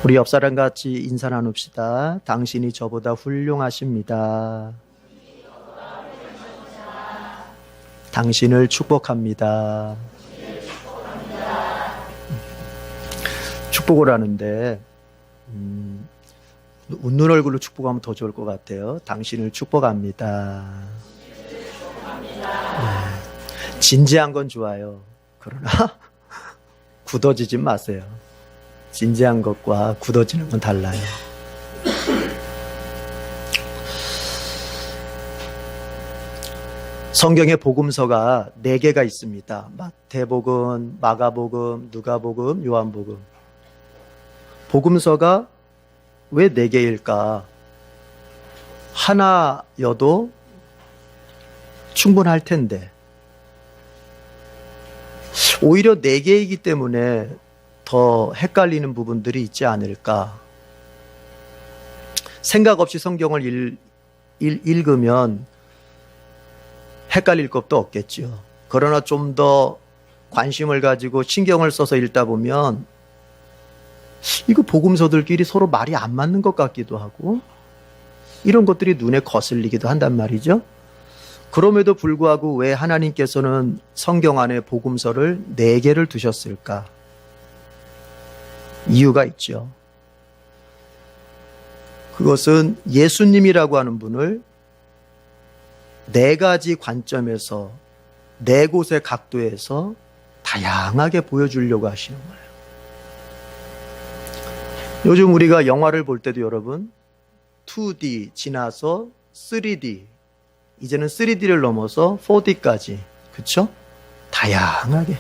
우리 옆 사람 같이 인사 나눕시다. 당신이 저보다 훌륭하십니다. 당신을 축복합니다. 축복을 하는데 웃는 얼굴로 축복하면 더 좋을 것 같아요. 당신을 축복합니다. 네. 진지한 건 좋아요. 그러나 굳어지지 마세요. 진지한 것과 굳어지는 건 달라요. 성경에 복음서가 4개가 있습니다. 마태복음, 마가복음, 누가복음, 요한복음. 복음서가 왜 4개일까? 하나여도 충분할 텐데 오히려 4개이기 때문에 더 헷갈리는 부분들이 있지 않을까? 생각 없이 성경을 읽으면 헷갈릴 것도 없겠죠. 그러나 좀 더 관심을 가지고 신경을 써서 읽다 보면 이거 복음서들끼리 서로 말이 안 맞는 것 같기도 하고 이런 것들이 눈에 거슬리기도 한단 말이죠. 그럼에도 불구하고 왜 하나님께서는 성경 안에 복음서를 4개를 두셨을까? 이유가 있죠. 그것은 예수님이라고 하는 분을 4가지 관점에서 4곳의 각도에서 다양하게 보여주려고 하시는 거예요. 요즘 우리가 영화를 볼 때도 여러분 2D 지나서 3D 이제는 3D를 넘어서 4D까지 그렇죠? 다양하게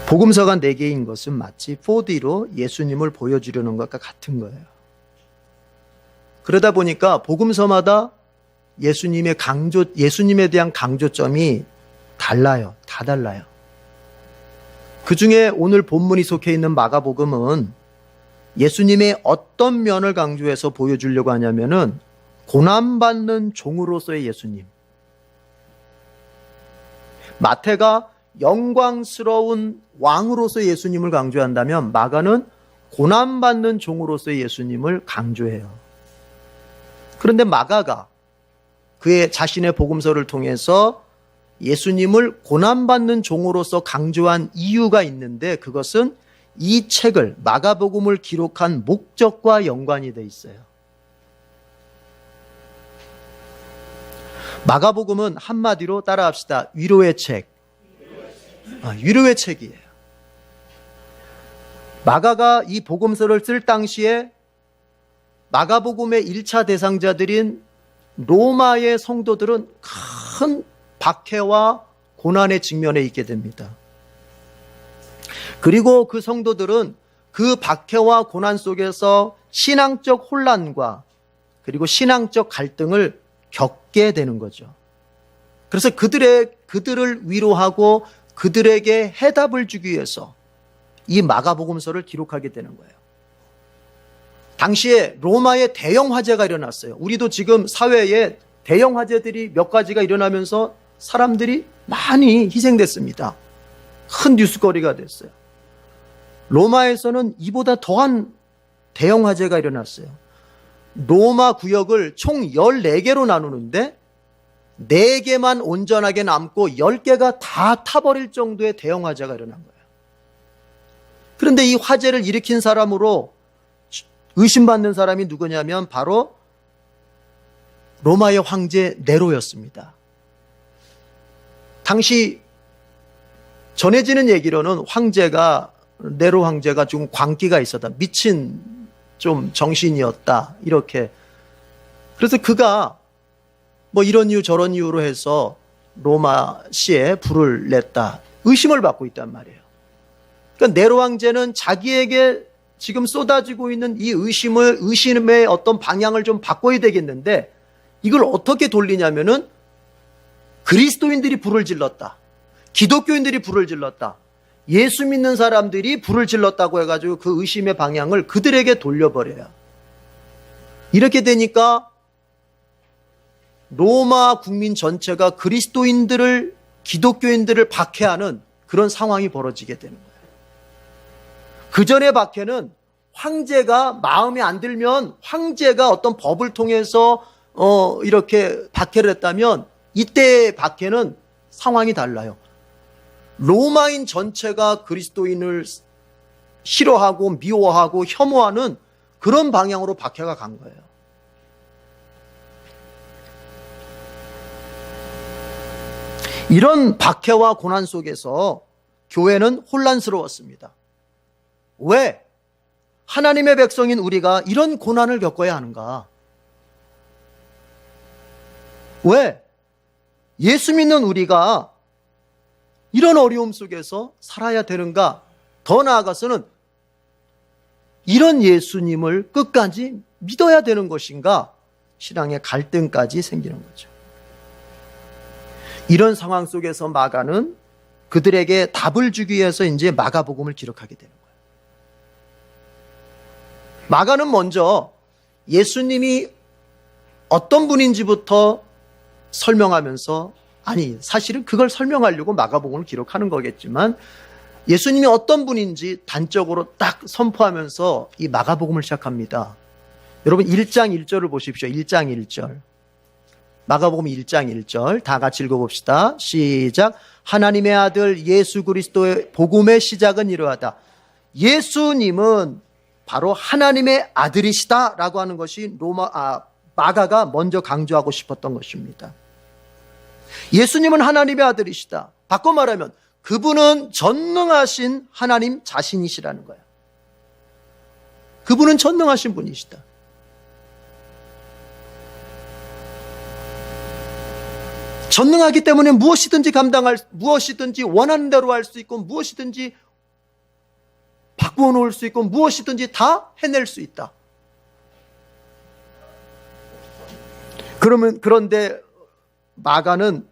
복음서가 4개인 것은 마치 4D로 예수님을 보여주려는 것과 같은 거예요. 그러다 보니까 복음서마다 예수님에 대한 강조점이 달라요. 다 달라요. 그 중에 오늘 본문이 속해 있는 마가복음은 예수님의 어떤 면을 강조해서 보여주려고 하냐면은 고난받는 종으로서의 예수님. 마태가 영광스러운 왕으로서의 예수님을 강조한다면 마가는 고난받는 종으로서의 예수님을 강조해요. 그런데 마가가 그의 자신의 복음서를 통해서 예수님을 고난받는 종으로서 강조한 이유가 있는데 그것은 이 책을 마가복음을 기록한 목적과 연관이 돼 있어요. 마가복음은 한마디로 따라합시다. 위로의 책. 위로의 책이에요. 마가가 이 복음서를 쓸 당시에 마가복음의 1차 대상자들인 로마의 성도들은 큰 박해와 고난의 직면에 있게 됩니다. 그리고 그 성도들은 그 박해와 고난 속에서 신앙적 혼란과 그리고 신앙적 갈등을 겪게 되는 거죠. 그래서 그들을 위로하고 그들에게 해답을 주기 위해서 이 마가복음서를 기록하게 되는 거예요. 당시에 로마에 대형 화재가 일어났어요. 우리도 지금 사회에 대형 화재들이 몇 가지가 일어나면서 사람들이 많이 희생됐습니다. 큰 뉴스거리가 됐어요. 로마에서는 이보다 더한 대형 화재가 일어났어요. 로마 구역을 총 14개로 나누는데 4개만 온전하게 남고 10개가 다 타버릴 정도의 대형 화재가 일어난 거예요. 그런데 이 화재를 일으킨 사람으로 의심받는 사람이 누구냐면 바로 로마의 황제 네로였습니다. 당시 전해지는 얘기로는 네로 황제가 좀 광기가 있었다. 미친 좀 정신이었다. 이렇게. 그래서 그가 뭐 이런 이유 저런 이유로 해서 로마시에 불을 냈다. 의심을 받고 있단 말이에요. 그러니까 네로 황제는 자기에게 지금 쏟아지고 있는 이 의심의 어떤 방향을 좀 바꿔야 되겠는데 이걸 어떻게 돌리냐면은 그리스도인들이 불을 질렀다. 기독교인들이 불을 질렀다. 예수 믿는 사람들이 불을 질렀다고 해가지고 그 의심의 방향을 그들에게 돌려버려요. 이렇게 되니까 로마 국민 전체가 기독교인들을 박해하는 그런 상황이 벌어지게 되는 거예요. 그 전에 박해는 황제가 마음에 안 들면 황제가 어떤 법을 통해서 이렇게 박해를 했다면 이때의 박해는 상황이 달라요. 로마인 전체가 그리스도인을 싫어하고 미워하고 혐오하는 그런 방향으로 박해가 간 거예요. 이런 박해와 고난 속에서 교회는 혼란스러웠습니다. 왜 하나님의 백성인 우리가 이런 고난을 겪어야 하는가? 왜 예수 믿는 우리가 이런 어려움 속에서 살아야 되는가? 더 나아가서는 이런 예수님을 끝까지 믿어야 되는 것인가? 신앙의 갈등까지 생기는 거죠. 이런 상황 속에서 마가는 그들에게 답을 주기 위해서 이제 마가복음을 기록하게 되는 거예요. 마가는 먼저 예수님이 어떤 분인지부터 설명하면서, 아니 사실은 그걸 설명하려고 마가복음을 기록하는 거겠지만 예수님이 어떤 분인지 단적으로 딱 선포하면서 이 마가복음을 시작합니다. 여러분 1장 1절을 보십시오. 1장 1절. 마가복음 1장 1절 다 같이 읽어봅시다. 시작. 하나님의 아들 예수 그리스도의 복음의 시작은 이러하다. 예수님은 바로 하나님의 아들이시다라고 하는 것이 마가가 먼저 강조하고 싶었던 것입니다. 예수님은 하나님의 아들이시다. 바꿔 말하면 그분은 전능하신 하나님 자신이시라는 거예요. 그분은 전능하신 분이시다. 전능하기 때문에 무엇이든지 원하는 대로 할 수 있고, 무엇이든지 바꾸어 놓을 수 있고, 무엇이든지 다 해낼 수 있다. 그런데 마가는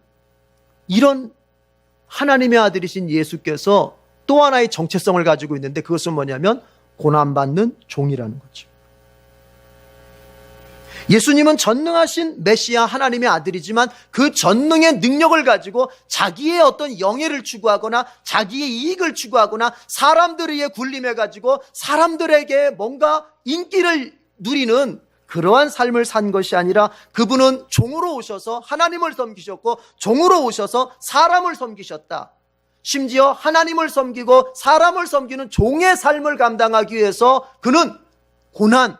이런 하나님의 아들이신 예수께서 또 하나의 정체성을 가지고 있는데 그것은 뭐냐면 고난받는 종이라는 거죠. 예수님은 전능하신 메시아 하나님의 아들이지만 그 전능의 능력을 가지고 자기의 어떤 영예를 추구하거나 자기의 이익을 추구하거나 사람들에 의해 굴림해 가지고 사람들에게 뭔가 인기를 누리는 그러한 삶을 산 것이 아니라 그분은 종으로 오셔서 하나님을 섬기셨고 종으로 오셔서 사람을 섬기셨다. 심지어 하나님을 섬기고 사람을 섬기는 종의 삶을 감당하기 위해서 그는 고난,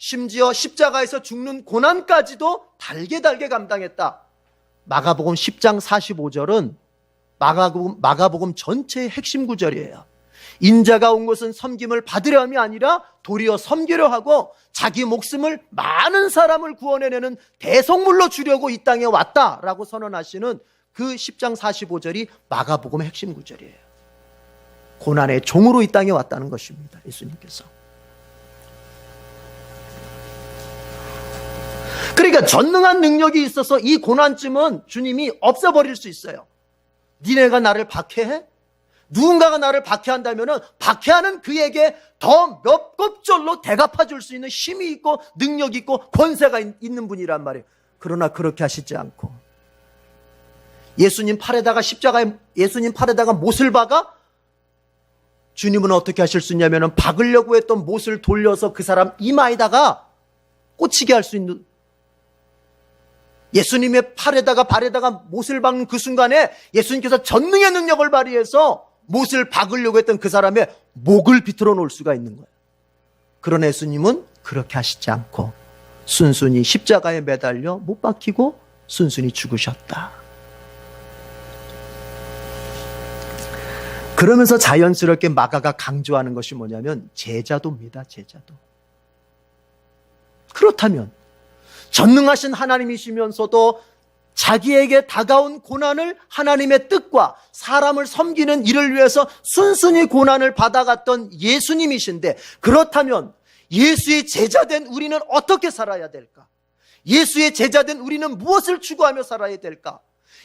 심지어 십자가에서 죽는 고난까지도 달게 감당했다. 마가복음 10장 45절은 마가복음 전체의 핵심 구절이에요. 인자가 온 것은 섬김을 받으려 함이 아니라 도리어 섬기려 하고 자기 목숨을 많은 사람을 구원해내는 대성물로 주려고 이 땅에 왔다라고 선언하시는 그 10장 45절이 마가복음의 핵심 구절이에요. 고난의 종으로 이 땅에 왔다는 것입니다. 예수님께서. 그러니까 전능한 능력이 있어서 이 고난쯤은 주님이 없애버릴 수 있어요. 니네가 나를 박해해? 누군가가 나를 박해한다면 박해하는 그에게 더 몇 곱절로 대갚아줄 수 있는 힘이 있고 능력이 있고 권세가 있는 분이란 말이에요. 그러나 그렇게 하시지 않고 예수님 팔에다가 못을 박아? 주님은 어떻게 하실 수 있냐면 박으려고 했던 못을 돌려서 그 사람 이마에다가 꽂히게 할 수 있는, 예수님의 발에다가 못을 박는 그 순간에 예수님께서 전능의 능력을 발휘해서 못을 박으려고 했던 그 사람의 목을 비틀어 놓을 수가 있는 거예요. 그러나 예수님은 그렇게 하시지 않고 순순히 십자가에 매달려 못 박히고 순순히 죽으셨다. 그러면서 자연스럽게 마가가 강조하는 것이 뭐냐면 제자도입니다. 제자도. 그렇다면 전능하신 하나님이시면서도 자기에게 다가온 고난을 하나님의 뜻과 사람을 섬기는 일을 위해서 순순히 고난을 받아갔던 예수님이신데, 그렇다면 예수의 제자된 우리는 어떻게 살아야 될까? 예수의 제자된 우리는 무엇을 추구하며 살아야 될까?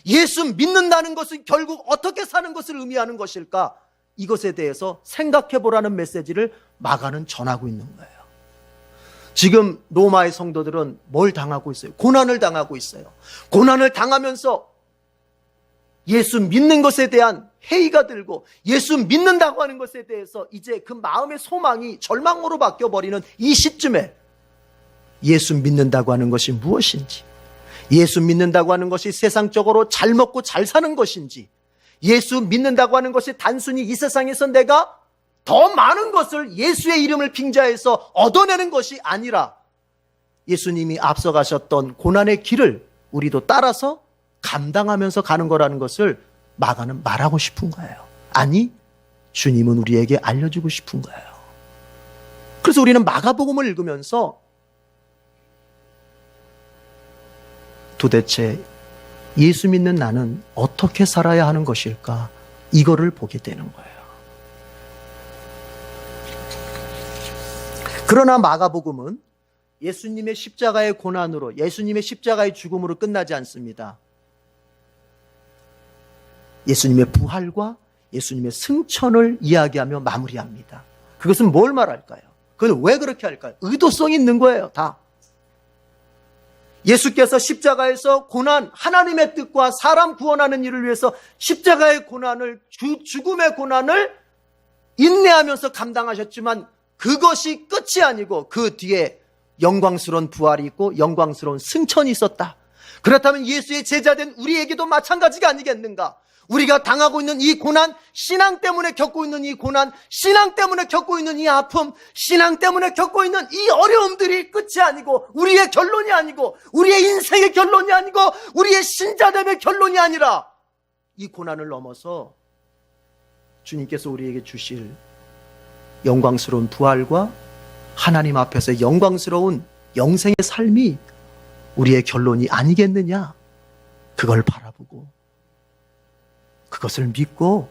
예수 믿는다는 것은 결국 어떻게 사는 것을 의미하는 것일까? 이것에 대해서 생각해 보라는 메시지를 마가는 전하고 있는 거예요. 지금 로마의 성도들은 뭘 당하고 있어요? 고난을 당하고 있어요. 고난을 당하면서 예수 믿는 것에 대한 회의가 들고 예수 믿는다고 하는 것에 대해서 이제 그 마음의 소망이 절망으로 바뀌어버리는 이 시점에 예수 믿는다고 하는 것이 무엇인지, 예수 믿는다고 하는 것이 세상적으로 잘 먹고 잘 사는 것인지, 예수 믿는다고 하는 것이 단순히 이 세상에서 내가 더 많은 것을 예수의 이름을 빙자해서 얻어내는 것이 아니라 예수님이 앞서가셨던 고난의 길을 우리도 따라서 감당하면서 가는 거라는 것을 마가는 말하고 싶은 거예요. 아니, 주님은 우리에게 알려주고 싶은 거예요. 그래서 우리는 마가복음을 읽으면서 도대체 예수 믿는 나는 어떻게 살아야 하는 것일까? 이거를 보게 되는 거예요. 그러나 마가복음은 예수님의 십자가의 고난으로, 예수님의 십자가의 죽음으로 끝나지 않습니다. 예수님의 부활과 예수님의 승천을 이야기하며 마무리합니다. 그것은 뭘 말할까요? 그건 왜 그렇게 할까요? 의도성이 있는 거예요, 다. 예수께서 십자가에서 고난, 하나님의 뜻과 사람 구원하는 일을 위해서 십자가의 고난을, 죽음의 고난을 인내하면서 감당하셨지만 그것이 끝이 아니고 그 뒤에 영광스러운 부활이 있고 영광스러운 승천이 있었다. 그렇다면 예수의 제자된 우리에게도 마찬가지가 아니겠는가? 우리가 당하고 있는 이 고난, 신앙 때문에 겪고 있는 이 고난, 신앙 때문에 겪고 있는 이 아픔, 신앙 때문에 겪고 있는 이 어려움들이 끝이 아니고 우리의 결론이 아니고 우리의 인생의 결론이 아니고 우리의 신자됨의 결론이 아니라 이 고난을 넘어서 주님께서 우리에게 주실 영광스러운 부활과 하나님 앞에서 영광스러운 영생의 삶이 우리의 결론이 아니겠느냐? 그걸 바라보고 그것을 믿고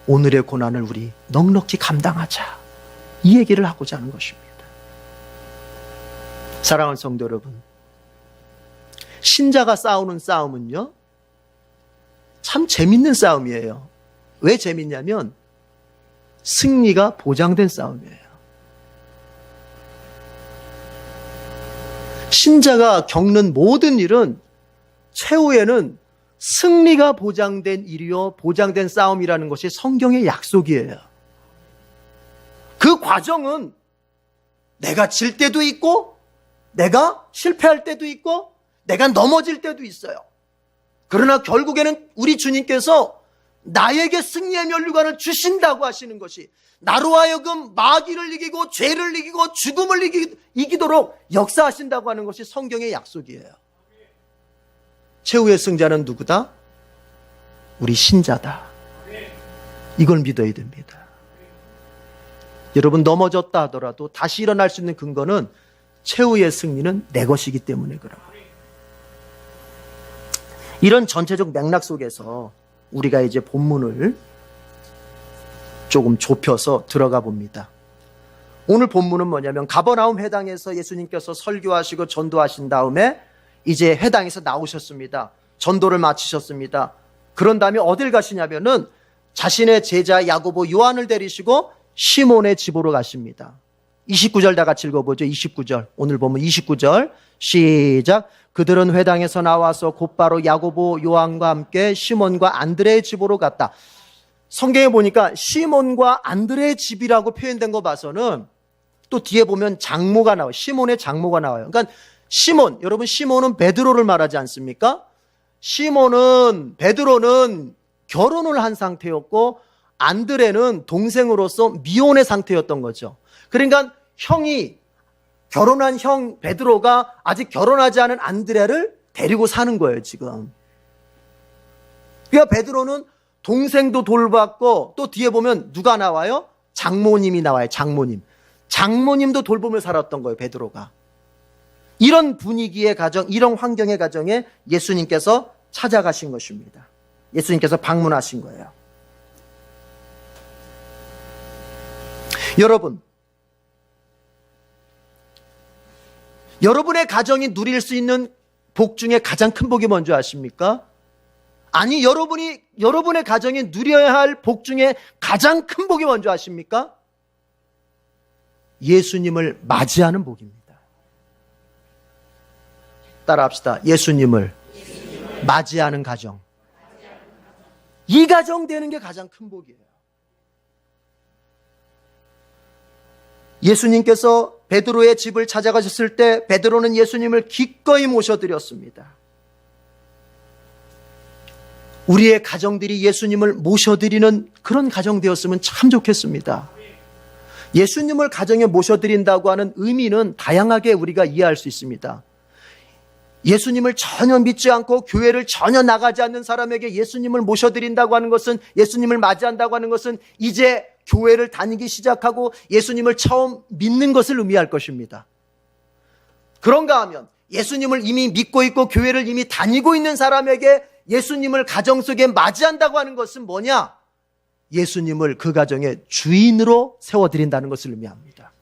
오늘의 고난을 우리 넉넉히 감당하자, 이 얘기를 하고자 하는 것입니다. 사랑하는 성도 여러분, 신자가 싸우는 싸움은요 참 재밌는 싸움이에요. 왜 재밌냐면 승리가 보장된 싸움이에요. 신자가 겪는 모든 일은 최후에는 승리가 보장된 일이요, 보장된 싸움이라는 것이 성경의 약속이에요. 그 과정은 내가 질 때도 있고 내가 실패할 때도 있고 내가 넘어질 때도 있어요. 그러나 결국에는 우리 주님께서 나에게 승리의 면류관을 주신다고 하시는 것이 나로 하여금 마귀를 이기고 죄를 이기고 죽음을 이기도록 역사하신다고 하는 것이 성경의 약속이에요. 최후의 승자는 누구다? 우리 신자다. 이걸 믿어야 됩니다. 여러분, 넘어졌다 하더라도 다시 일어날 수 있는 근거는 최후의 승리는 내 것이기 때문에 그래요. 이런 전체적 맥락 속에서 우리가 이제 본문을 조금 좁혀서 들어가 봅니다. 오늘 본문은 뭐냐면 가버나움 회당에서 예수님께서 설교하시고 전도하신 다음에 이제 회당에서 나오셨습니다. 전도를 마치셨습니다. 그런 다음에 어딜 가시냐면은 자신의 제자 야고보, 요한을 데리시고 시몬의 집으로 가십니다. 29절 다 같이 읽어보죠. 29절. 오늘 보면 29절 시작. 그들은 회당에서 나와서 곧바로 야고보, 요한과 함께 시몬과 안드레의 집으로 갔다. 성경에 보니까 시몬과 안드레의 집이라고 표현된 거 봐서는 또 뒤에 보면 장모가 나와요. 시몬의 장모가 나와요. 그러니까 시몬, 여러분, 시몬은 베드로를 말하지 않습니까? 베드로는 결혼을 한 상태였고 안드레는 동생으로서 미혼의 상태였던 거죠. 그러니까 결혼한 형 베드로가 아직 결혼하지 않은 안드레를 데리고 사는 거예요, 지금. 그러니까 베드로는 동생도 돌봤고 또 뒤에 보면 누가 나와요? 장모님이 나와요, 장모님. 장모님도 돌보며 살았던 거예요, 베드로가. 이런 분위기의 가정, 이런 환경의 가정에 예수님께서 찾아가신 것입니다. 예수님께서 방문하신 거예요. 여러분의 가정이 누릴 수 있는 복 중에 가장 큰 복이 뭔지 아십니까? 아니, 여러분의 가정이 누려야 할 복 중에 가장 큰 복이 뭔지 아십니까? 예수님을 맞이하는 복입니다. 따라합시다. 예수님을 맞이하는 가정. 이 가정 되는 게 가장 큰 복이에요. 예수님께서 베드로의 집을 찾아가셨을 때 베드로는 예수님을 기꺼이 모셔드렸습니다. 우리의 가정들이 예수님을 모셔드리는 그런 가정 되었으면 참 좋겠습니다. 예수님을 가정에 모셔드린다고 하는 의미는 다양하게 우리가 이해할 수 있습니다. 예수님을 전혀 믿지 않고 교회를 전혀 나가지 않는 사람에게 예수님을 모셔드린다고 하는 것은, 예수님을 맞이한다고 하는 것은 이제 교회를 다니기 시작하고 예수님을 처음 믿는 것을 의미할 것입니다. 그런가 하면 예수님을 이미 믿고 있고 교회를 이미 다니고 있는 사람에게 예수님을 가정 속에 맞이한다고 하는 것은 뭐냐? 예수님을 그 가정의 주인으로 세워드린다는 것을 의미합니다.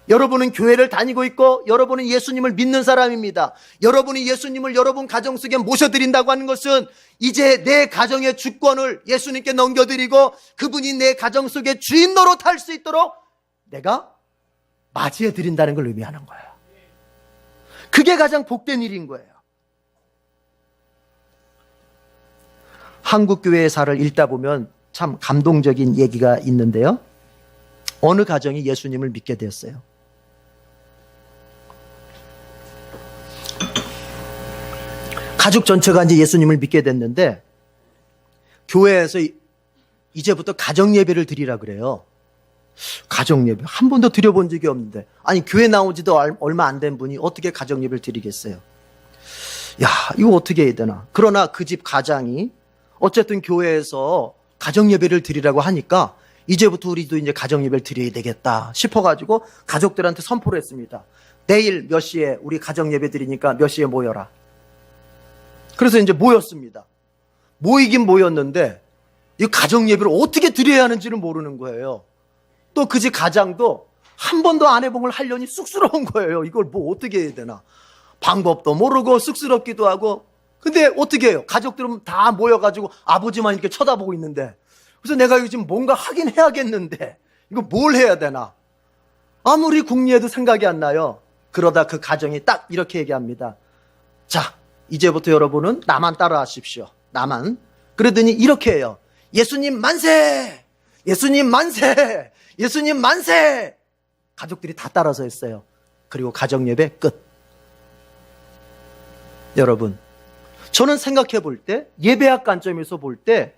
여러분은 교회를 다니고 있고 여러분은 예수님을 믿는 사람입니다. 여러분이 예수님을 여러분 가정 속에 모셔드린다고 하는 것은 이제 내 가정의 주권을 예수님께 넘겨드리고 그분이 내 가정 속에 주인 노릇할 수 있도록 내가 맞이해드린다는 걸 의미하는 거예요. 그게 가장 복된 일인 거예요. 한국 교회사를 읽다 보면 참 감동적인 얘기가 있는데요. 어느 가정이 예수님을 믿게 되었어요. 가족 전체가 이제 예수님을 믿게 됐는데 교회에서 이제부터 가정 예배를 드리라 그래요. 가정 예배 한 번도 드려본 적이 없는데, 아니 교회 나오지도 얼마 안 된 분이 어떻게 가정 예배를 드리겠어요? 야, 이거 어떻게 해야 되나? 그러나 그 집 가장이 어쨌든 교회에서 가정 예배를 드리라고 하니까 이제부터 우리도 이제 가정 예배를 드려야 되겠다 싶어가지고 가족들한테 선포를 했습니다. 내일 몇 시에 우리 가정 예배 드리니까 몇 시에 모여라. 그래서 이제 모였습니다. 모이긴 모였는데 이 가정 예배를 어떻게 드려야 하는지를 모르는 거예요. 또 그 집 가장도 한 번도 안 해본 걸 하려니 쑥스러운 거예요. 이걸 뭐 어떻게 해야 되나. 방법도 모르고 쑥스럽기도 하고. 근데 어떻게 해요? 가족들은 다 모여가지고 아버지만 이렇게 쳐다보고 있는데, 그래서 내가 요즘 뭔가 하긴 해야겠는데 이거 뭘 해야 되나. 아무리 궁리해도 생각이 안 나요. 그러다 그 가정이 딱 이렇게 얘기합니다. 자, 이제부터 여러분은 나만 따라하십시오. 나만. 그러더니 이렇게 해요. 예수님 만세! 예수님 만세! 예수님 만세! 가족들이 다 따라서 했어요. 그리고 가정 예배 끝. 여러분, 저는 생각해 볼 때, 예배학 관점에서 볼 때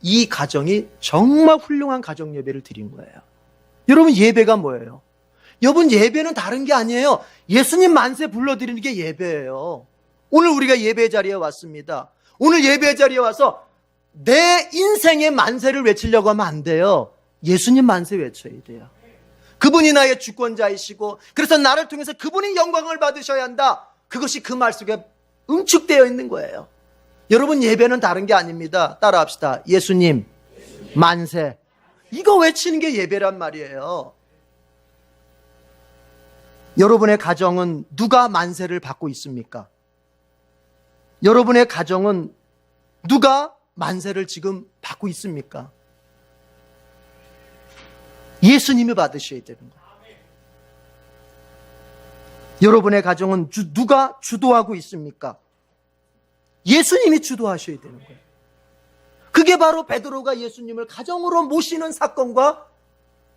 이 가정이 정말 훌륭한 가정 예배를 드린 거예요. 여러분, 예배가 뭐예요? 여러분, 예배는 다른 게 아니에요. 예수님 만세 불러드리는 게 예배예요. 오늘 우리가 예배 자리에 왔습니다. 오늘 예배 자리에 와서 내 인생의 만세를 외치려고 하면 안 돼요. 예수님 만세 외쳐야 돼요. 그분이 나의 주권자이시고 그래서 나를 통해서 그분이 영광을 받으셔야 한다. 그것이 그 말 속에 응축되어 있는 거예요. 여러분, 예배는 다른 게 아닙니다. 따라합시다. 예수님 만세. 이거 외치는 게 예배란 말이에요. 여러분의 가정은 누가 만세를 받고 있습니까? 여러분의 가정은 누가 만세를 지금 받고 있습니까? 예수님이 받으셔야 되는 거예요. 여러분의 가정은 누가 주도하고 있습니까? 예수님이 주도하셔야 되는 거예요. 그게 바로 베드로가 예수님을 가정으로 모시는 사건과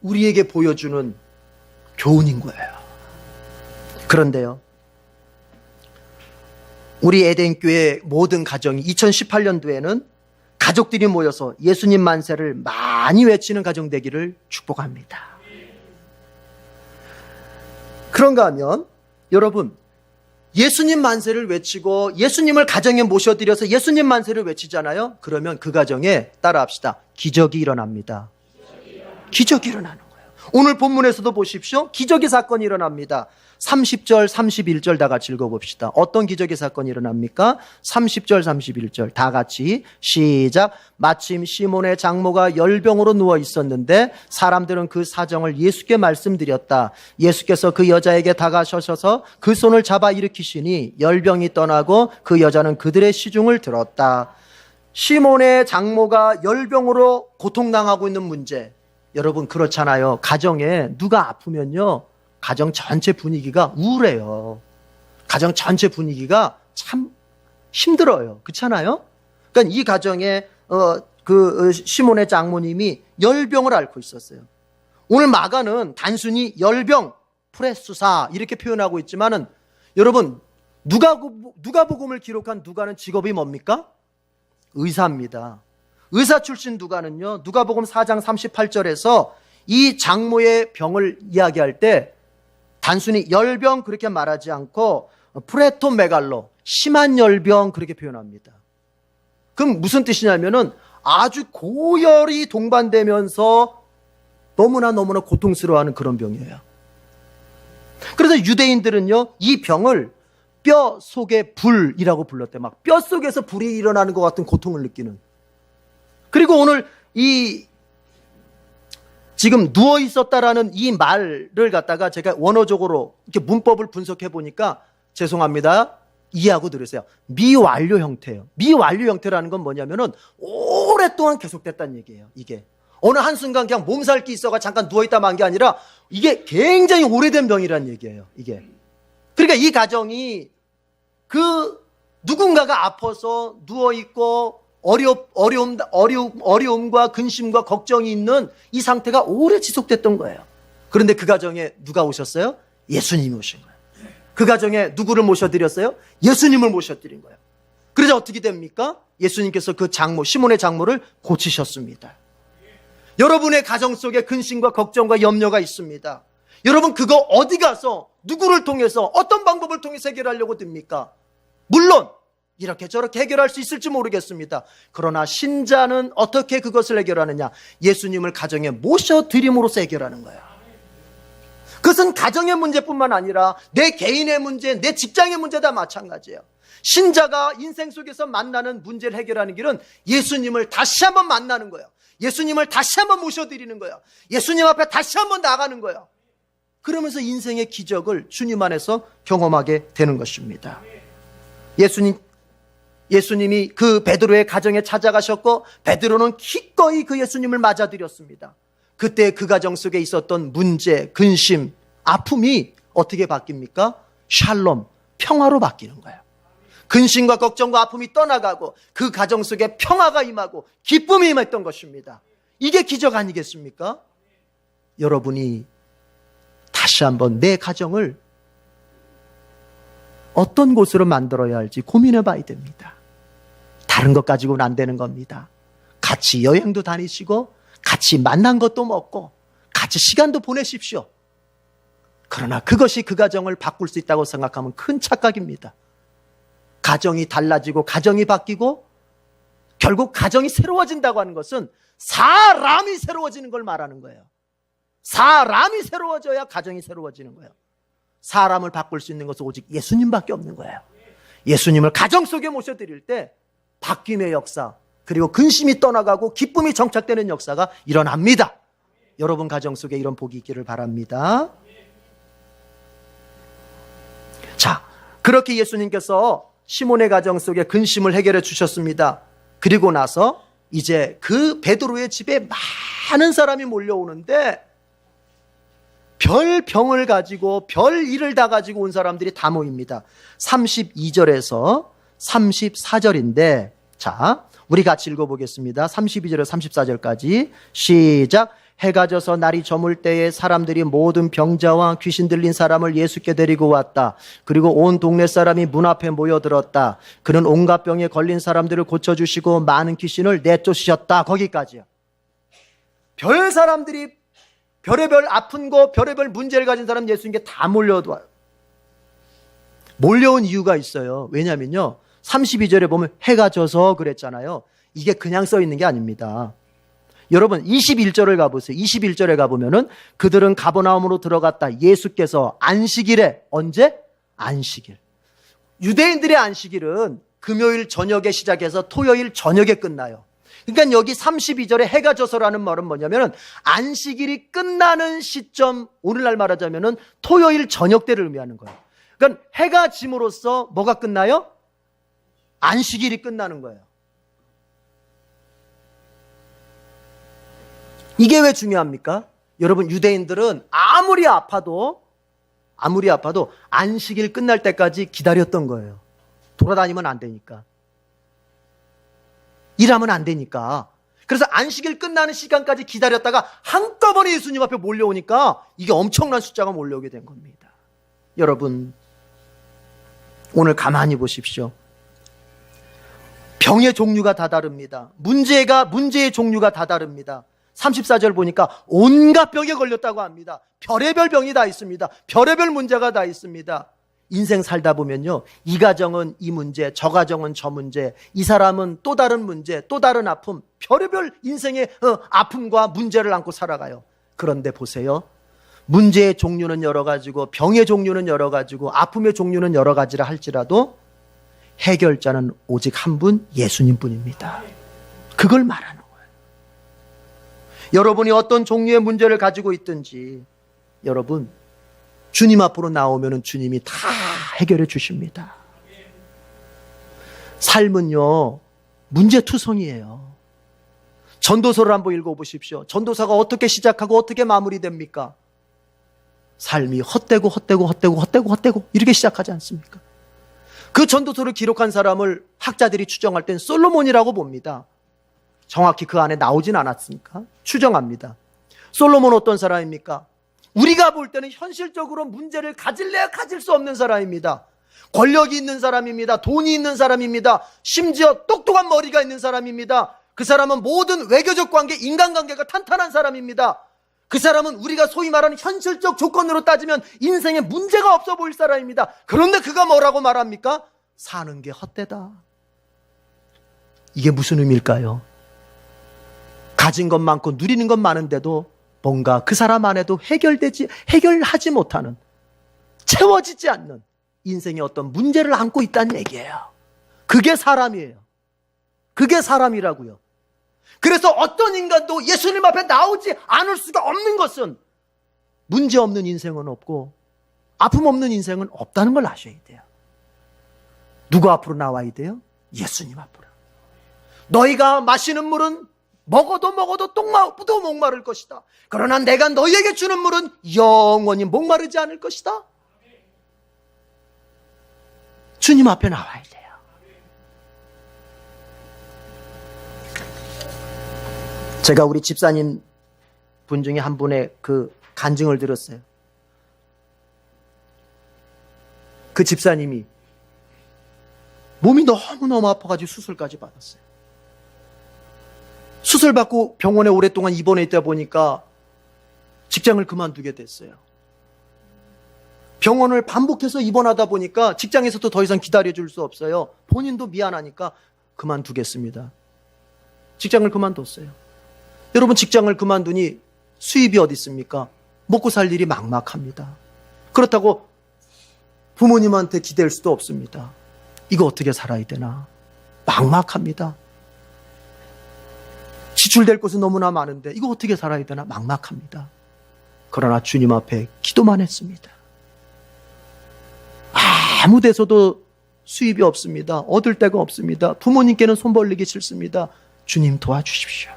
우리에게 보여주는 교훈인 거예요. 그런데요, 우리 에덴교회 모든 가정이 2018년도에는 가족들이 모여서 예수님 만세를 많이 외치는 가정 되기를 축복합니다. 그런가 하면 여러분, 예수님 만세를 외치고 예수님을 가정에 모셔드려서 예수님 만세를 외치잖아요. 그러면 그 가정에 따라합시다. 기적이 일어납니다. 기적이 일어나는 거예요. 오늘 본문에서도 보십시오. 기적의 사건이 일어납니다. 30절, 31절 다 같이 읽어봅시다. 어떤 기적의 사건이 일어납니까? 30절, 31절 다 같이 시작. 마침 시몬의 장모가 열병으로 누워 있었는데 사람들은 그 사정을 예수께 말씀드렸다. 예수께서 그 여자에게 다가서셔서 그 손을 잡아 일으키시니 열병이 떠나고 그 여자는 그들의 시중을 들었다. 시몬의 장모가 열병으로 고통당하고 있는 문제. 여러분, 그렇잖아요. 가정에 누가 아프면요, 가정 전체 분위기가 우울해요. 가정 전체 분위기가 참 힘들어요. 그렇잖아요? 그러니까 이 가정에 시몬의 장모님이 열병을 앓고 있었어요. 오늘 마가는 단순히 열병, 프레수사 이렇게 표현하고 있지만은 여러분 누가복음을 기록한 누가는 직업이 뭡니까? 의사입니다. 의사 출신 누가는요, 누가복음 4장 38절에서 이 장모의 병을 이야기할 때 단순히 열병 그렇게 말하지 않고 프레토메갈로, 심한 열병 그렇게 표현합니다. 그럼 무슨 뜻이냐면은 아주 고열이 동반되면서 너무나 고통스러워하는 그런 병이에요. 그래서 유대인들은요, 이 병을 뼈 속의 불이라고 불렀대요. 막 뼈 속에서 불이 일어나는 것 같은 고통을 느끼는. 그리고 오늘 지금 누워 있었다라는 이 말을 갖다가 제가 원어적으로 이렇게 문법을 분석해 보니까 죄송합니다. 이해하고 들으세요. 미완료 형태예요. 미완료 형태라는 건 뭐냐면은 오랫동안 계속됐다는 얘기예요. 이게 어느 한순간 그냥 몸살기 있어가 잠깐 누워있다 만 게 아니라 이게 굉장히 오래된 병이라는 얘기예요. 이게. 그러니까 이 가정이 누군가가 아파서 누워있고 어려움과 근심과 걱정이 있는 이 상태가 오래 지속됐던 거예요. 그런데 그 가정에 누가 오셨어요? 예수님이 오신 거예요. 그 가정에 누구를 모셔드렸어요? 예수님을 모셔드린 거예요. 그래서 어떻게 됩니까? 예수님께서 그 시몬의 장모를 고치셨습니다. 여러분의 가정 속에 근심과 걱정과 염려가 있습니다. 여러분 그거 어디 가서 누구를 통해서 어떤 방법을 통해서 해결하려고 듭니까? 물론 이렇게 저렇게 해결할 수 있을지 모르겠습니다. 그러나 신자는 어떻게 그것을 해결하느냐? 예수님을 가정에 모셔드림으로써 해결하는 거예요. 그것은 가정의 문제뿐만 아니라 내 개인의 문제, 내 직장의 문제 다 마찬가지예요. 신자가 인생 속에서 만나는 문제를 해결하는 길은 예수님을 다시 한번 만나는 거예요. 예수님을 다시 한번 모셔드리는 거예요. 예수님 앞에 다시 한번 나가는 거예요. 그러면서 인생의 기적을 주님 안에서 경험하게 되는 것입니다. 예수님이 그 베드로의 가정에 찾아가셨고 베드로는 기꺼이 그 예수님을 맞아들였습니다. 그때 그 가정 속에 있었던 문제, 근심, 아픔이 어떻게 바뀝니까? 샬롬, 평화로 바뀌는 거예요. 근심과 걱정과 아픔이 떠나가고 그 가정 속에 평화가 임하고 기쁨이 임했던 것입니다. 이게 기적 아니겠습니까? 여러분이 다시 한번 내 가정을 어떤 곳으로 만들어야 할지 고민해 봐야 됩니다. 다른 것 가지고는 안 되는 겁니다. 같이 여행도 다니시고 같이 만난 것도 먹고 같이 시간도 보내십시오. 그러나 그것이 그 가정을 바꿀 수 있다고 생각하면 큰 착각입니다. 가정이 달라지고 가정이 바뀌고 결국 가정이 새로워진다고 하는 것은 사람이 새로워지는 걸 말하는 거예요. 사람이 새로워져야 가정이 새로워지는 거예요. 사람을 바꿀 수 있는 것은 오직 예수님밖에 없는 거예요. 예수님을 가정 속에 모셔드릴 때 바뀜의 역사, 그리고 근심이 떠나가고 기쁨이 정착되는 역사가 일어납니다. 여러분 가정 속에 이런 복이 있기를 바랍니다. 자, 그렇게 예수님께서 시몬의 가정 속에 근심을 해결해 주셨습니다. 그리고 나서 이제 그 베드로의 집에 많은 사람이 몰려오는데 별 병을 가지고 별 일을 다 가지고 온 사람들이 다 모입니다. 32절에서 34절인데 자, 우리 같이 읽어보겠습니다. 32절에서 34절까지 시작. 해가 져서 날이 저물 때에 사람들이 모든 병자와 귀신 들린 사람을 예수께 데리고 왔다. 그리고 온 동네 사람이 문 앞에 모여들었다. 그는 온갖 병에 걸린 사람들을 고쳐주시고 많은 귀신을 내쫓으셨다. 거기까지요. 별 사람들이 별의별 아픈 거, 별의별 문제를 가진 사람 예수님께 다 몰려와요. 몰려온 이유가 있어요. 왜냐면요, 32절에 보면 해가 져서 그랬잖아요. 이게 그냥 써 있는 게 아닙니다. 여러분 21절을 가보세요. 21절에 가보면은 그들은 가버나움으로 들어갔다. 예수께서 안식일에, 언제? 안식일. 유대인들의 안식일은 금요일 저녁에 시작해서 토요일 저녁에 끝나요. 그러니까 여기 32절에 해가 져서라는 말은 뭐냐면은 안식일이 끝나는 시점, 오늘날 말하자면은 토요일 저녁 때를 의미하는 거예요. 그러니까 해가 짐으로써 뭐가 끝나요? 안식일이 끝나는 거예요. 이게 왜 중요합니까? 여러분 유대인들은 아무리 아파도 안식일 끝날 때까지 기다렸던 거예요. 돌아다니면 안 되니까. 일하면 안 되니까. 그래서 안식일 끝나는 시간까지 기다렸다가 한꺼번에 예수님 앞에 몰려오니까 이게 엄청난 숫자가 몰려오게 된 겁니다. 여러분, 오늘 가만히 보십시오. 병의 종류가 다 다릅니다. 문제의 종류가 다 다릅니다. 34절 보니까 온갖 병에 걸렸다고 합니다. 별의별 병이 다 있습니다. 별의별 문제가 다 있습니다. 인생 살다 보면요, 이 가정은 이 문제, 저 가정은 저 문제, 이 사람은 또 다른 문제, 또 다른 아픔, 별의별 인생의 아픔과 문제를 안고 살아가요. 그런데 보세요, 문제의 종류는 여러 가지고 병의 종류는 여러 가지고 아픔의 종류는 여러 가지라 할지라도 해결자는 오직 한 분, 예수님뿐입니다. 그걸 말하는 거예요. 여러분이 어떤 종류의 문제를 가지고 있든지 여러분, 주님 앞으로 나오면 주님이 다 해결해 주십니다. 삶은요, 문제투성이에요. 전도서를 한번 읽어보십시오. 전도서가 어떻게 시작하고 어떻게 마무리됩니까? 삶이 헛되고 이렇게 시작하지 않습니까? 그 전도서를 기록한 사람을 학자들이 추정할 땐 솔로몬이라고 봅니다. 정확히 그 안에 나오진 않았으니까 추정합니다. 솔로몬 어떤 사람입니까? 우리가 볼 때는 현실적으로 문제를 가질래야 가질 수 없는 사람입니다. 권력이 있는 사람입니다. 돈이 있는 사람입니다. 심지어 똑똑한 머리가 있는 사람입니다. 그 사람은 모든 외교적 관계, 인간관계가 탄탄한 사람입니다. 그 사람은 우리가 소위 말하는 현실적 조건으로 따지면 인생에 문제가 없어 보일 사람입니다. 그런데 그가 뭐라고 말합니까? 사는 게 헛되다. 이게 무슨 의미일까요? 가진 것 많고 누리는 것 많은데도 뭔가 그 사람 안에도 해결하지 못하는, 채워지지 않는 인생의 어떤 문제를 안고 있다는 얘기예요. 그게 사람이에요. 그게 사람이라고요. 그래서 어떤 인간도 예수님 앞에 나오지 않을 수가 없는 것은 문제 없는 인생은 없고 아픔 없는 인생은 없다는 걸 아셔야 돼요. 누구 앞으로 나와야 돼요? 예수님 앞으로. 너희가 마시는 물은 먹어도 또 목마를 것이다. 그러나 내가 너희에게 주는 물은 영원히 목마르지 않을 것이다. 주님 앞에 나와야 돼요. 제가 우리 집사님 분 중에 한 분의 그 간증을 들었어요. 그 집사님이 몸이 너무너무 아파가지고 수술까지 받았어요. 수술받고 병원에 오랫동안 입원해 있다 보니까 직장을 그만두게 됐어요. 병원을 반복해서 입원하다 보니까 직장에서도 더 이상 기다려줄 수 없어요. 본인도 미안하니까 그만두겠습니다. 직장을 그만뒀어요. 여러분, 직장을 그만두니 수입이 어디 있습니까? 먹고 살 일이 막막합니다. 그렇다고 부모님한테 기댈 수도 없습니다. 이거 어떻게 살아야 되나? 막막합니다. 지출될 곳은 너무나 많은데 이거 어떻게 살아야 되나? 막막합니다. 그러나 주님 앞에 기도만 했습니다. 아무 데서도 수입이 없습니다. 얻을 데가 없습니다. 부모님께는 손 벌리기 싫습니다. 주님 도와주십시오.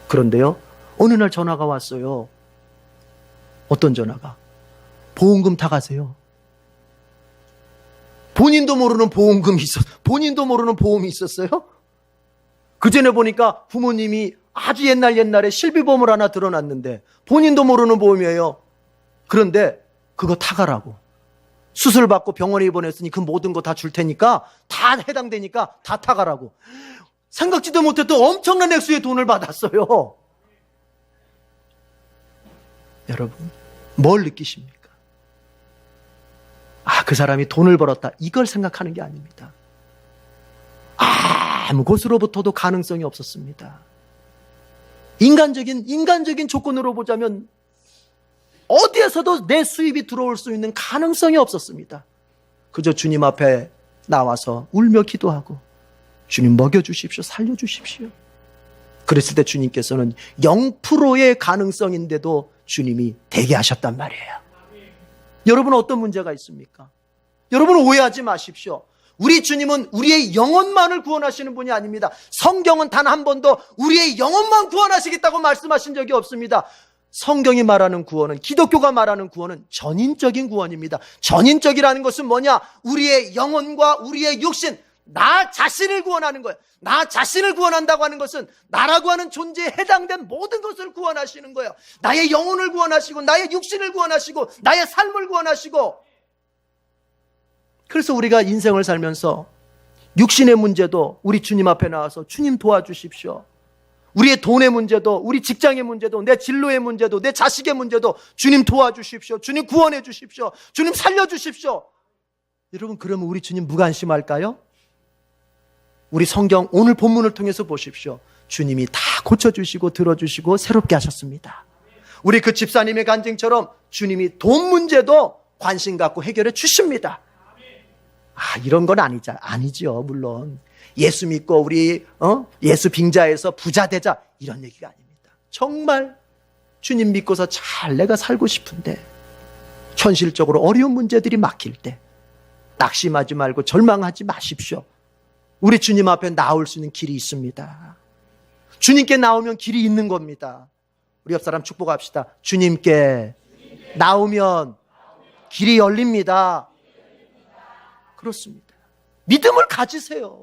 그런데요, 어느 날 전화가 왔어요. 어떤 전화가? 보험금 타가세요. 본인도 모르는 보험이 있었어요? 그 전에 보니까 부모님이 아주 옛날에 실비보험을 하나 들어놨는데 본인도 모르는 보험이에요. 그런데 그거 타가라고. 수술 받고 병원에 입원했으니 그 모든 거 다 줄 테니까, 다 해당되니까 다 타가라고. 생각지도 못했던 엄청난 액수의 돈을 받았어요. 여러분, 뭘 느끼십니까? 그 사람이 돈을 벌었다, 이걸 생각하는 게 아닙니다. 아무 곳으로부터도 가능성이 없었습니다. 인간적인 조건으로 보자면 어디에서도 내 수입이 들어올 수 있는 가능성이 없었습니다. 그저 주님 앞에 나와서 울며 기도하고, 주님 먹여주십시오, 살려주십시오. 그랬을 때 주님께서는 0%의 가능성인데도 주님이 되게 하셨단 말이에요. 여러분, 어떤 문제가 있습니까? 여러분, 오해하지 마십시오. 우리 주님은 우리의 영혼만을 구원하시는 분이 아닙니다. 성경은 단 한 번도 우리의 영혼만 구원하시겠다고 말씀하신 적이 없습니다. 성경이 말하는 구원은, 기독교가 말하는 구원은 전인적인 구원입니다. 전인적이라는 것은 뭐냐? 우리의 영혼과 우리의 육신 나 자신을 구원하는 거예요. 나 자신을 구원한다고 하는 것은 나라고 하는 존재에 해당된 모든 것을 구원하시는 거예요. 나의 영혼을 구원하시고 나의 육신을 구원하시고 나의 삶을 구원하시고. 그래서 우리가 인생을 살면서 육신의 문제도 우리 주님 앞에 나와서 주님 도와주십시오. 우리의 돈의 문제도, 우리 직장의 문제도, 내 진로의 문제도, 내 자식의 문제도 주님 도와주십시오. 주님 구원해 주십시오. 주님 살려주십시오. 여러분, 그러면 우리 주님 무관심할까요? 우리 성경 오늘 본문을 통해서 보십시오. 주님이 다 고쳐주시고 들어주시고 새롭게 하셨습니다. 우리 그 집사님의 간증처럼 주님이 돈 문제도 관심 갖고 해결해 주십니다. 이런 건 아니죠. 물론 예수 믿고 우리 예수 빙자해서 부자 되자 이런 얘기가 아닙니다. 정말 주님 믿고서 잘 내가 살고 싶은데 현실적으로 어려운 문제들이 막힐 때 낙심하지 말고 절망하지 마십시오. 우리 주님 앞에 나올 수 있는 길이 있습니다. 주님께 나오면 길이 있는 겁니다. 우리 옆 사람 축복합시다. 주님께 나오면 길이 열립니다. 그렇습니다. 믿음을 가지세요.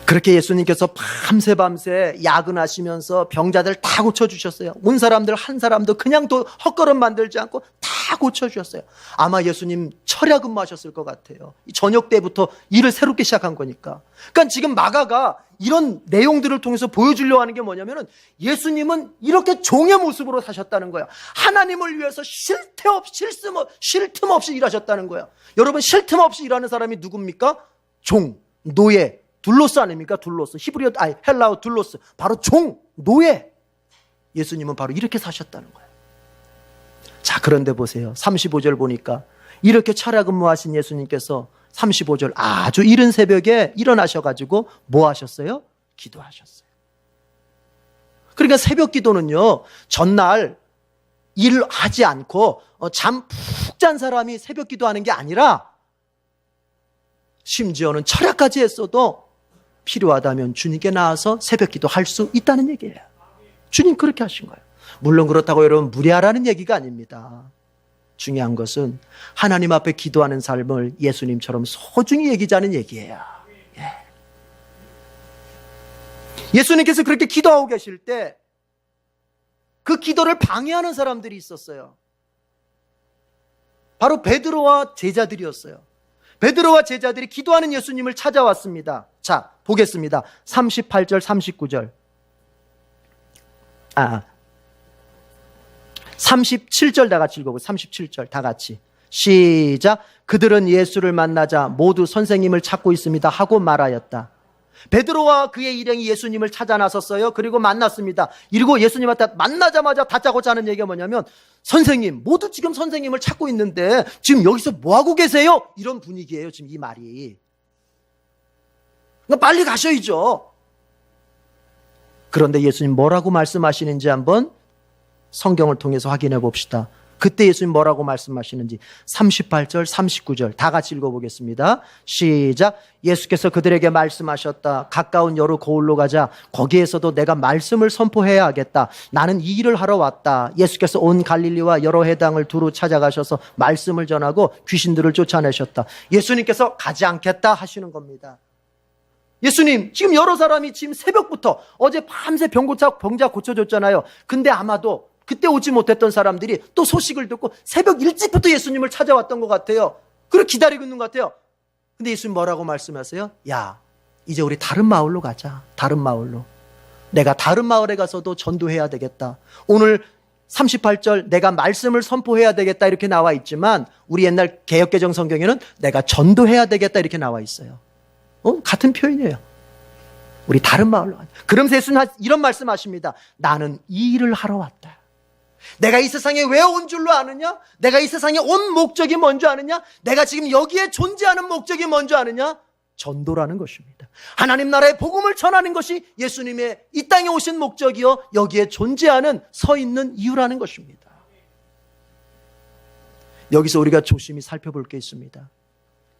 그렇게 예수님께서 밤새 야근하시면서 병자들 다 고쳐주셨어요. 온 사람들 한 사람도 그냥 또 헛걸음 만들지 않고 다 고쳐주셨어요. 아마 예수님 철야 근무하셨을 것 같아요. 저녁 때부터 일을 새롭게 시작한 거니까. 그러니까 지금 마가가 이런 내용들을 통해서 보여주려고 하는 게 뭐냐면은 예수님은 이렇게 종의 모습으로 사셨다는 거예요. 하나님을 위해서 쉴 틈 없이 일하셨다는 거예요. 여러분, 쉴 틈 없이 일하는 사람이 누굽니까? 종, 노예, 둘로스 아닙니까? 둘로스. 헬라어 둘로스. 바로 종, 노예. 예수님은 바로 이렇게 사셨다는 거예요. 자, 그런데 보세요. 35절 보니까 이렇게 철야 근무하신 예수님께서 35절 아주 이른 새벽에 일어나셔가지고 뭐 하셨어요? 기도하셨어요. 그러니까 새벽 기도는요, 전날 일을 하지 않고 잠 푹 잔 사람이 새벽 기도하는 게 아니라 심지어는 철야까지 했어도 필요하다면 주님께 나와서 새벽 기도할 수 있다는 얘기예요. 주님 그렇게 하신 거예요. 물론 그렇다고 여러분 무리하라는 얘기가 아닙니다. 중요한 것은 하나님 앞에 기도하는 삶을 예수님처럼 소중히 여기자는 얘기예요. 예수님께서 그렇게 기도하고 계실 때 그 기도를 방해하는 사람들이 있었어요. 바로 베드로와 제자들이었어요. 베드로와 제자들이 기도하는 예수님을 찾아왔습니다. 자, 보겠습니다. 38절, 39절. 37절 다 같이 읽어보고 37절 다 같이. 시작. 그들은 예수를 만나자 모두 선생님을 찾고 있습니다 하고 말하였다. 베드로와 그의 일행이 예수님을 찾아 나섰어요. 그리고 만났습니다. 그리고 예수님한테 만나자마자 다짜고짜 하는 얘기가 뭐냐면, 선생님, 모두 지금 선생님을 찾고 있는데 지금 여기서 뭐하고 계세요? 이런 분위기예요, 지금 이 말이. 그러니까 빨리 가셔야죠. 그런데 예수님 뭐라고 말씀하시는지 한번 성경을 통해서 확인해 봅시다. 그때 예수님 뭐라고 말씀하시는지 38절, 39절 다 같이 읽어보겠습니다. 시작. 예수께서 그들에게 말씀하셨다. 가까운 여로 고을로 가자. 거기에서도 내가 말씀을 선포해야 하겠다. 나는 이 일을 하러 왔다. 예수께서 온 갈릴리와 여러 해당을 두루 찾아가셔서 말씀을 전하고 귀신들을 쫓아내셨다. 예수님께서 가지 않겠다 하시는 겁니다. 예수님, 지금 여러 사람이 지금 새벽부터 어제 밤새 병자 고쳐줬잖아요. 근데 아마도 그때 오지 못했던 사람들이 또 소식을 듣고 새벽 일찍부터 예수님을 찾아왔던 것 같아요. 그리고 기다리고 있는 것 같아요. 근데 예수님 뭐라고 말씀하세요? 야, 이제 우리 다른 마을로 가자. 다른 마을로. 내가 다른 마을에 가서도 전도해야 되겠다. 오늘 38절 내가 말씀을 선포해야 되겠다 이렇게 나와 있지만 우리 옛날 개역개정 성경에는 내가 전도해야 되겠다 이렇게 나와 있어요. 같은 표현이에요. 우리 다른 마을로 가자. 그러면서 예수님 이런 말씀하십니다. 나는 이 일을 하러 왔다. 내가 이 세상에 왜 온 줄로 아느냐? 내가 이 세상에 온 목적이 뭔지 아느냐? 내가 지금 여기에 존재하는 목적이 뭔지 아느냐? 전도라는 것입니다. 하나님 나라의 복음을 전하는 것이 예수님의 이 땅에 오신 목적이요, 여기에 존재하는 서 있는 이유라는 것입니다. 여기서 우리가 조심히 살펴볼 게 있습니다.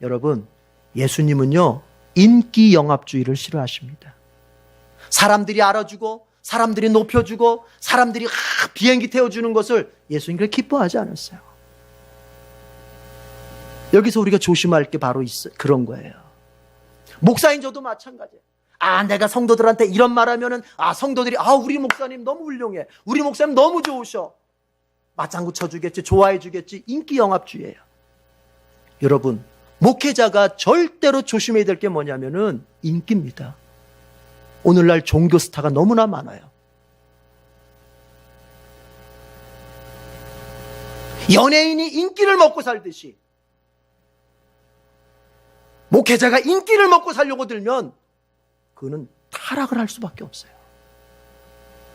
여러분, 예수님은요 인기 영합주의를 싫어하십니다. 사람들이 알아주고 사람들이 높여주고 사람들이 비행기 태워주는 것을 예수님 그렇게 기뻐하지 않았어요. 여기서 우리가 조심할 게 바로 그런 거예요. 목사인 저도 마찬가지예요. 내가 성도들한테 이런 말 하면은, 성도들이, 우리 목사님 너무 훌륭해. 우리 목사님 너무 좋으셔. 맞장구 쳐주겠지, 좋아해주겠지. 인기 영합주의예요. 여러분, 목회자가 절대로 조심해야 될 게 뭐냐면은 인기입니다. 오늘날 종교 스타가 너무나 많아요. 연예인이 인기를 먹고 살듯이 목회자가 인기를 먹고 살려고 들면 그거는 타락을 할 수밖에 없어요.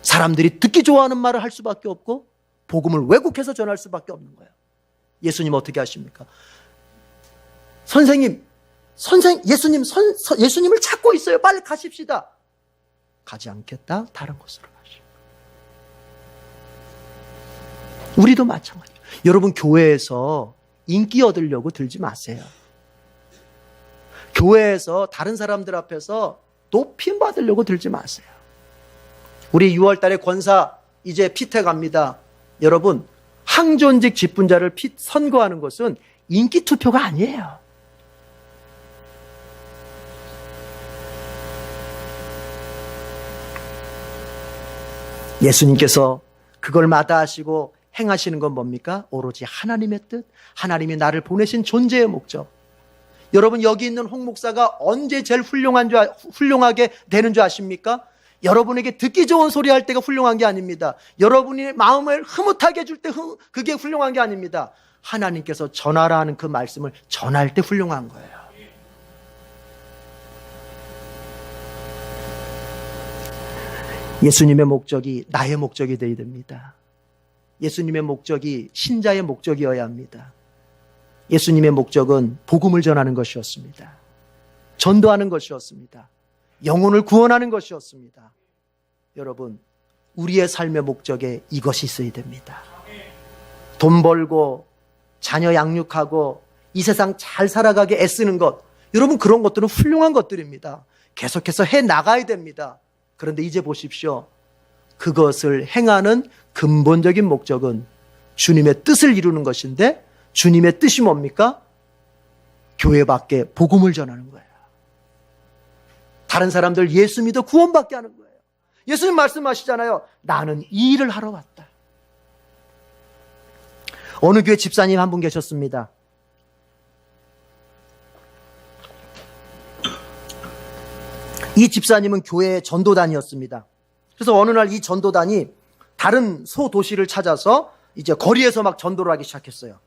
사람들이 듣기 좋아하는 말을 할 수밖에 없고 복음을 왜곡해서 전할 수밖에 없는 거예요. 예수님 어떻게 하십니까? 예수님을 찾고 있어요. 빨리 가십시다. 가지 않겠다. 다른 곳으로 가시오. 우리도 마찬가지예요. 여러분, 교회에서 인기 얻으려고 들지 마세요. 교회에서 다른 사람들 앞에서 높임 받으려고 들지 마세요. 우리 6월 달에 권사 이제 피태 갑니다. 여러분, 항존직 직분자를 선거하는 것은 인기 투표가 아니에요. 예수님께서 그걸 마다하시고 행하시는 건 뭡니까? 오로지 하나님의 뜻, 하나님이 나를 보내신 존재의 목적. 여러분, 여기 있는 홍 목사가 언제 제일 훌륭하게 되는 줄 아십니까? 여러분에게 듣기 좋은 소리 할 때가 훌륭한 게 아닙니다. 여러분이 마음을 흐뭇하게 해줄 때 그게 훌륭한 게 아닙니다. 하나님께서 전하라 하는 그 말씀을 전할 때 훌륭한 거예요. 예수님의 목적이 나의 목적이 되어야 됩니다. 예수님의 목적이 신자의 목적이어야 합니다. 예수님의 목적은 복음을 전하는 것이었습니다. 전도하는 것이었습니다. 영혼을 구원하는 것이었습니다. 여러분, 우리의 삶의 목적에 이것이 있어야 됩니다. 돈 벌고 자녀 양육하고 이 세상 잘 살아가게 애쓰는 것, 여러분, 그런 것들은 훌륭한 것들입니다. 계속해서 해 나가야 됩니다. 그런데 이제 보십시오. 그것을 행하는 근본적인 목적은 주님의 뜻을 이루는 것인데, 주님의 뜻이 뭡니까? 교회 밖에 복음을 전하는 거예요. 다른 사람들 예수 믿어 구원받게 하는 거예요. 예수님 말씀하시잖아요. 나는 이 일을 하러 왔다. 어느 교회 집사님 한 분 계셨습니다. 이 집사님은 교회의 전도단이었습니다. 그래서 어느 날 이 전도단이 다른 소도시를 찾아서 이제 거리에서 막 전도를 하기 시작했어요.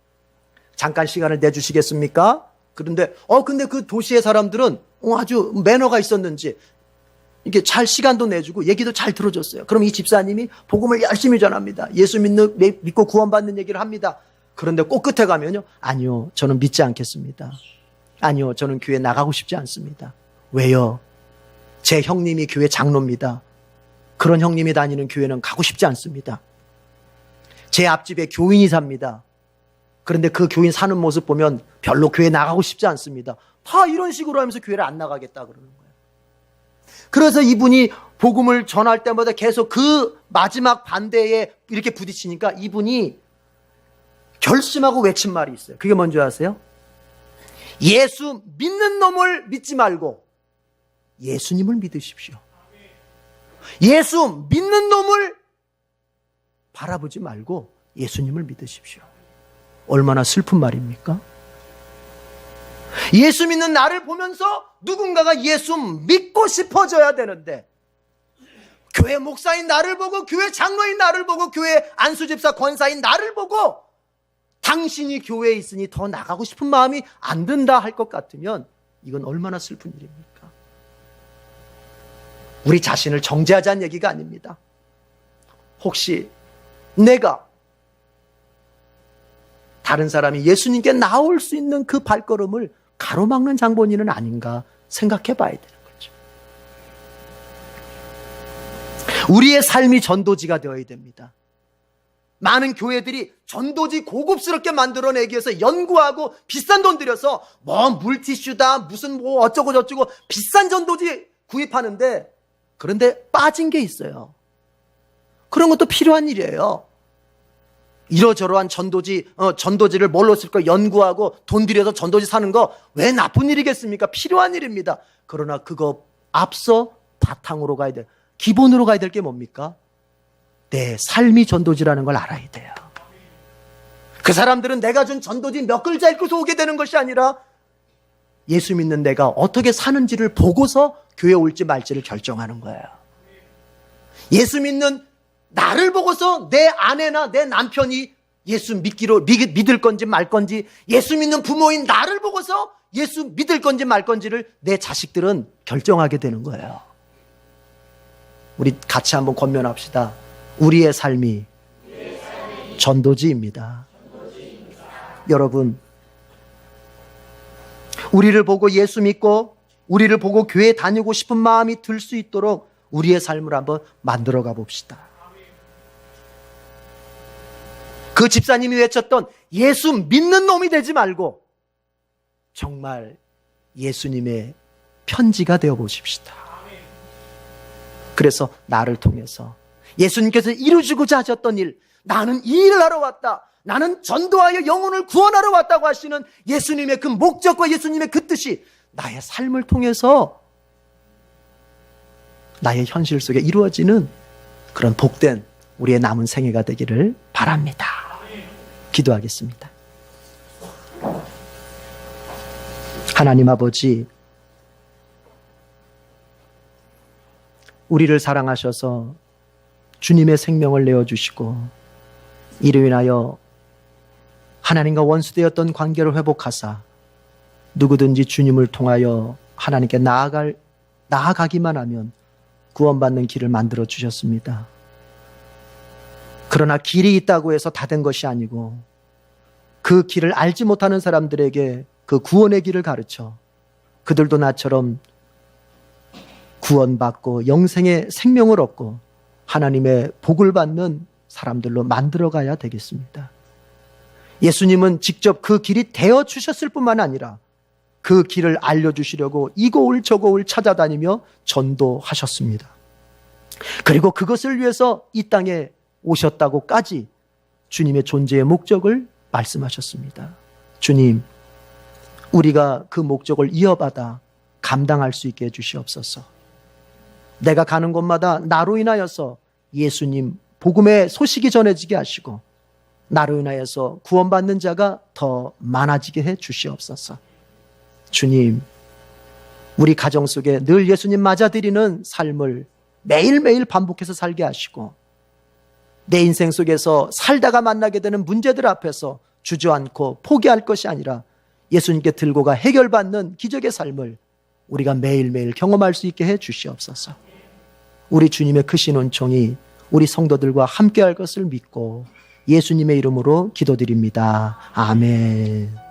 잠깐 시간을 내주시겠습니까? 그런데 근데 그 도시의 사람들은 아주 매너가 있었는지 이게 잘 시간도 내주고 얘기도 잘 들어줬어요. 그럼 이 집사님이 복음을 열심히 전합니다. 예수 믿고 구원받는 얘기를 합니다. 그런데 꼭 끝에 가면요, 아니요, 저는 믿지 않겠습니다. 아니요, 저는 교회 나가고 싶지 않습니다. 왜요? 제 형님이 교회 장로입니다. 그런 형님이 다니는 교회는 가고 싶지 않습니다. 제 앞집에 교인이 삽니다. 그런데 그 교인 사는 모습 보면 별로 교회 나가고 싶지 않습니다. 다 이런 식으로 하면서 교회를 안 나가겠다 그러는 거예요. 그래서 이분이 복음을 전할 때마다 계속 그 마지막 반대에 이렇게 부딪히니까 이분이 결심하고 외친 말이 있어요. 그게 뭔지 아세요? 예수 믿는 놈을 믿지 말고 예수님을 믿으십시오. 예수 믿는 놈을 바라보지 말고 예수님을 믿으십시오. 얼마나 슬픈 말입니까? 예수 믿는 나를 보면서 누군가가 예수 믿고 싶어져야 되는데, 교회 목사인 나를 보고, 교회 장로인 나를 보고, 교회 안수집사 권사인 나를 보고 당신이 교회에 있으니 더 나가고 싶은 마음이 안 든다 할 것 같으면 이건 얼마나 슬픈 일입니까? 우리 자신을 정죄하자는 얘기가 아닙니다. 혹시 내가 다른 사람이 예수님께 나올 수 있는 그 발걸음을 가로막는 장본인은 아닌가 생각해 봐야 되는 거죠. 우리의 삶이 전도지가 되어야 됩니다. 많은 교회들이 전도지 고급스럽게 만들어내기 위해서 연구하고 비싼 돈 들여서 물티슈다 무슨 어쩌고 저쩌고 비싼 전도지 구입하는데, 그런데 빠진 게 있어요. 그런 것도 필요한 일이에요. 이러저러한 전도지를 뭘로 쓸 거 연구하고 돈 들여서 전도지 사는 거 왜 나쁜 일이겠습니까? 필요한 일입니다. 그러나 그거 앞서 바탕으로 가야 돼. 기본으로 가야 될 게 뭡니까? 내 삶이 전도지라는 걸 알아야 돼요. 그 사람들은 내가 준 전도지 몇 글자 읽고서 오게 되는 것이 아니라 예수 믿는 내가 어떻게 사는지를 보고서 교회 올지 말지를 결정하는 거예요. 예수 믿는 나를 보고서 내 아내나 내 남편이 예수 믿을 건지 말 건지, 예수 믿는 부모인 나를 보고서 예수 믿을 건지 말 건지를 내 자식들은 결정하게 되는 거예요. 우리 같이 한번 권면합시다. 우리의 삶이 전도지입니다. 여러분, 우리를 보고 예수 믿고 우리를 보고 교회 다니고 싶은 마음이 들 수 있도록 우리의 삶을 한번 만들어 가봅시다. 그 집사님이 외쳤던 예수 믿는 놈이 되지 말고 정말 예수님의 편지가 되어 보십시다. 그래서 나를 통해서 예수님께서 이루시고자 하셨던 일, 나는 이 일을 하러 왔다, 나는 전도하여 영혼을 구원하러 왔다고 하시는 예수님의 그 목적과 예수님의 그 뜻이 나의 삶을 통해서 나의 현실 속에 이루어지는 그런 복된 우리의 남은 생애가 되기를 바랍니다. 기도하겠습니다. 하나님 아버지, 우리를 사랑하셔서 주님의 생명을 내어주시고 이로 인하여 하나님과 원수되었던 관계를 회복하사 누구든지 주님을 통하여 하나님께 나아가기만 하면 구원받는 길을 만들어 주셨습니다. 그러나 길이 있다고 해서 다 된 것이 아니고 그 길을 알지 못하는 사람들에게 그 구원의 길을 가르쳐 그들도 나처럼 구원받고 영생의 생명을 얻고 하나님의 복을 받는 사람들로 만들어가야 되겠습니다. 예수님은 직접 그 길이 되어 주셨을 뿐만 아니라 그 길을 알려주시려고 이곳을 저곳을 찾아다니며 전도하셨습니다. 그리고 그것을 위해서 이 땅에 오셨다고까지 주님의 존재의 목적을 말씀하셨습니다. 주님, 우리가 그 목적을 이어받아 감당할 수 있게 해주시옵소서. 내가 가는 곳마다 나로 인하여서 예수님 복음의 소식이 전해지게 하시고 나로 인하여서 구원받는 자가 더 많아지게 해 주시옵소서. 주님, 우리 가정 속에 늘 예수님 맞아들이는 삶을 매일매일 반복해서 살게 하시고 내 인생 속에서 살다가 만나게 되는 문제들 앞에서 주저앉고 포기할 것이 아니라 예수님께 들고 가 해결받는 기적의 삶을 우리가 매일매일 경험할 수 있게 해 주시옵소서. 우리 주님의 크신 은총이 우리 성도들과 함께할 것을 믿고 예수님의 이름으로 기도드립니다. 아멘.